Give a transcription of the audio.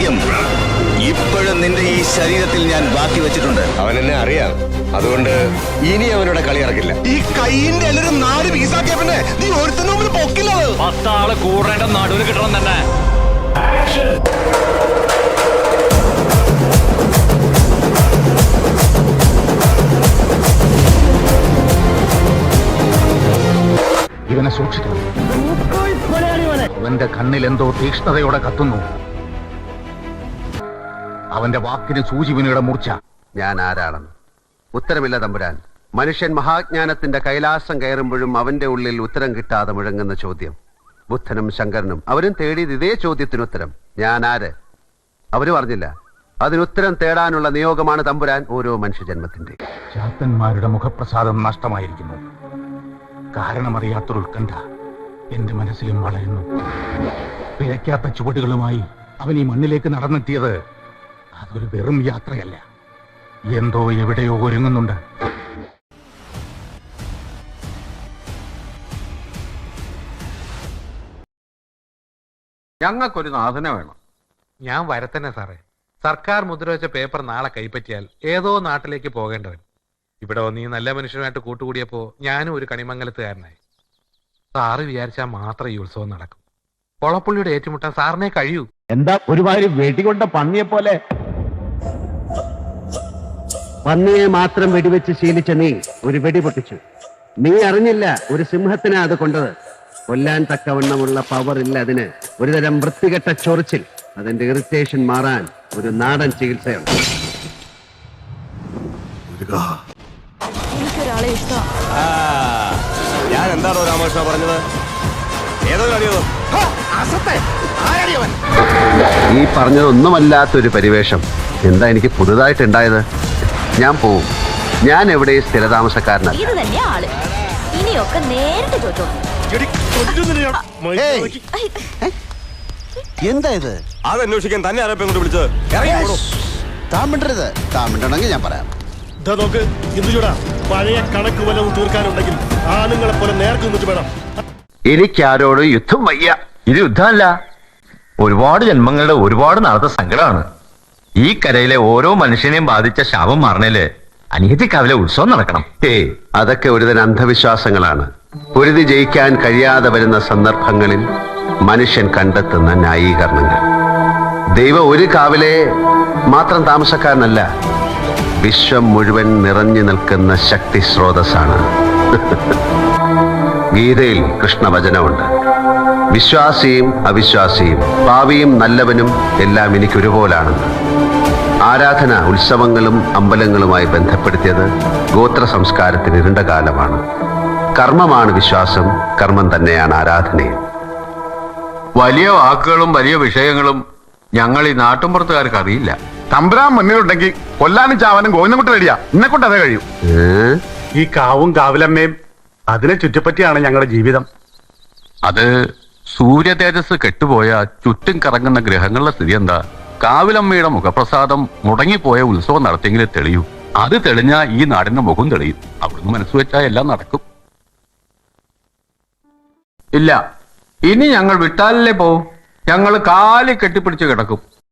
വീര്യം ഇപ്പോഴും നിന്റെ ഈ ശരീരത്തിൽ ഞാൻ ബാക്കി വെച്ചിട്ടുണ്ട്. അവൻ എന്നെ അറിയാം, അതുകൊണ്ട് ഇനി അവനോട് കളി ഇറക്കില്ല. ഈ കൈയിന്റെ എല്ലാവരും 4 പീസാക്കിയ പിന്നെ നീ ഒരുത്തനും മുമ്പിൽ പൊക്കില്ല. 10 ആള് കൂടേണ്ട നടുവിൽ കിട്ടണം തന്നെ. ഇവനെ സൂക്ഷിക്കണം. അവന്റെ കണ്ണിൽ എന്തോ തീക്ഷ്ണതയോടെ കത്തുന്നു. അവന്റെ വാക്കിന് സൂചിവിനിയുടെ മൂർച്ച. ഞാൻ ആരാണെന്ന് ഉത്തരമില്ല തമ്പുരാൻ. മനുഷ്യൻ മഹാജ്ഞാനത്തിന്റെ കൈലാസം കയറുമ്പോഴും അവന്റെ ഉള്ളിൽ ഉത്തരം കിട്ടാതെ മുഴങ്ങുന്ന ചോദ്യം. ബുദ്ധനും ശങ്കരനും അവരും തേടിയത് ഇതേ ചോദ്യത്തിനുത്തരം. ഞാൻ ആര്? അവര് പറഞ്ഞില്ല. അതിനുത്തരം തേടാനുള്ള നിയോഗമാണ് തമ്പുരാൻ ഓരോ മനുഷ്യജന്മത്തിന്റെ. ചാത്തന്മാരുടെ മുഖപ്രസാദം നഷ്ടമായിരിക്കുന്നു. കാരണമറിയാത്തൊരു ഉത്കണ്ഠ എന്റെ മനസ്സിലും വളരുന്നു. പിഴയ്ക്കാത്ത ചുവടുകളുമായി അവൻ ഈ മണ്ണിലേക്ക് നടന്നെത്തിയത് അതൊരു വെറും യാത്രയല്ല. എന്തോ എവിടെയോ ഒരുങ്ങുന്നുണ്ട്. ഞങ്ങൾക്കൊരു നാഥന വേണം. ഞാൻ വരത്തന്നെ സാറേ. സർക്കാർ മുദ്ര വെച്ച പേപ്പർ നാളെ കൈപ്പറ്റിയാൽ ഏതോ നാട്ടിലേക്ക് പോകേണ്ടവൻ ഇവിടെ വന്ന് ഈ നല്ല മനുഷ്യനുമായിട്ട് കൂട്ടുകൂടിയപ്പോ ഞാനും ഒരു കണിമംഗലത്തുകാരനായി. സാറ് വിചാരിച്ചാൽ മാത്രം ഈ ഉത്സവം നടക്കും. കൊളപ്പുള്ളിയുടെ ഏറ്റുമുട്ടാൻ സാറിനെ കഴിയൂ. എന്താ ഒരുമാതിരി വെടികൊണ്ട പന്നിയെ പോലെ? പന്നിയെ മാത്രം വെടിവെച്ച് ശീലിച്ച നീ ഒരു വെടി പൊട്ടിച്ചു. നീ അറിഞ്ഞില്ല ഒരു സിംഹത്തിനാ അത് കൊണ്ടത്. കൊല്ലാൻ തക്കവണ്ണമുള്ള പവർ ഇല്ല അതിന്. ഒരുതരം വൃത്തികെട്ട ചൊറിച്ചിൽ. അതിന്റെ ഇറിറ്റേഷൻ മാറാൻ ഒരു നാടൻ ചികിത്സയുണ്ട്. എനിക്കൊരാളെ ഇഷ്ടം. ഞാൻ എന്താണോ രാമകൃഷ്ണ പറഞ്ഞത്? ഏതോ കളിയോ ഈ പറഞ്ഞതൊന്നുമല്ലാത്തൊരു പരിവേഷം എന്താ എനിക്ക് പുതുതായിട്ടുണ്ടായത്? ഞാൻ പോവും. ഞാൻ എവിടെ സ്ഥിരതാമസക്കാരനല്ല. ഇത് തന്നെ ആള്. ഇനിയൊക്കെ നേരിട്ട് ചോദിച്ചോ. എന്താ ഇത്? അത് അന്വേഷിക്കാൻ തന്നെ ആരപ്പം കൊണ്ട് വിളിച്ചത്? താൻ മിണ്ടരുത്. താൻ മിണ്ടണമെങ്കിൽ ഞാൻ പറയാം. നോക്ക് ഇന്ദുചൂടാ, പഴയ കണക്ക് വല്ലതും തീർക്കാനുണ്ടെങ്കിൽ ആണുങ്ങളെ പോലെ നേർക്ക് നിന്നിട്ട് വേണം. എനിക്കാരോട് യുദ്ധം വയ്യ. ഇത് യുദ്ധമല്ല, ഒരുപാട് ജന്മങ്ങളുടെ ഒരുപാട് നാളത്തെ സങ്കടമാണ്. ഈ കരയിലെ ഓരോ മനുഷ്യനെയും ബാധിച്ച ശാപം മാറണേല് അനിയത്തിക്കാവിലെ ഉത്സവം നടക്കണം. അതൊക്കെ ഒരുതരം അന്ധവിശ്വാസങ്ങളാണ്. പൊരുതി ജയിക്കാൻ കഴിയാതെ വരുന്ന സന്ദർഭങ്ങളിൽ മനുഷ്യൻ കണ്ടെത്തുന്ന ന്യായീകരണങ്ങൾ. ദൈവം ഒരു കാവിലെ മാത്രം താമസക്കാരനല്ല, വിശ്വം മുഴുവൻ നിറഞ്ഞു നിൽക്കുന്ന ശക്തി സ്രോതസ്സാണ്. ഗീതയിൽ കൃഷ്ണവചനമുണ്ട്: വിശ്വാസിയും അവിശ്വാസിയും പാവിയും നല്ലവനും എല്ലാം എനിക്ക് ഒരുപോലാണെന്ന്. ആരാധന ഉത്സവങ്ങളും അമ്പലങ്ങളുമായി ബന്ധപ്പെടുത്തിയത് ഗോത്ര സംസ്കാരത്തിന് ഇരുണ്ട കാലമാണ്. കർമ്മമാണ് വിശ്വാസം, കർമ്മം തന്നെയാണ് ആരാധനയും. വലിയ വാക്കുകളും വലിയ വിഷയങ്ങളും ഞങ്ങൾ ഈ നാട്ടുമ്പുറത്തുകാർക്ക് അറിയില്ല. തമ്പുരാൻ മുന്നിലുണ്ടെങ്കിൽ കൊല്ലാനും ചാവാനും ഗോവിന്ദൻകുട്ടി റെഡിയാ. എന്നെ കൊണ്ട് അതേ കഴിയും. ഈ കാവും കാവിലമ്മയും അതിനെ ചുറ്റിപ്പറ്റിയാണ് ഞങ്ങളുടെ ജീവിതം. അത് സൂര്യ തേജസ് കെട്ടുപോയ ചുറ്റും കറങ്ങുന്ന ഗ്രഹങ്ങളുടെ സ്ഥിതി എന്താ? കാവിലമ്മയുടെ മുഖപ്രസാദം മുടങ്ങിപ്പോയ ഉത്സവം നടത്തിയെങ്കിലേ തെളിയൂ. അത് തെളിഞ്ഞാ ഈ നാടിന്റെ മുഖം തെളിയും. അവിടുന്ന് മനസ്സ് വെച്ചാൽ എല്ലാം നടക്കും. ഇല്ല, ഇനി ഞങ്ങൾ വിട്ടാലല്ലേ പോവും. ഞങ്ങൾ കാലി കെട്ടിപ്പിടിച്ച് കിടക്കും.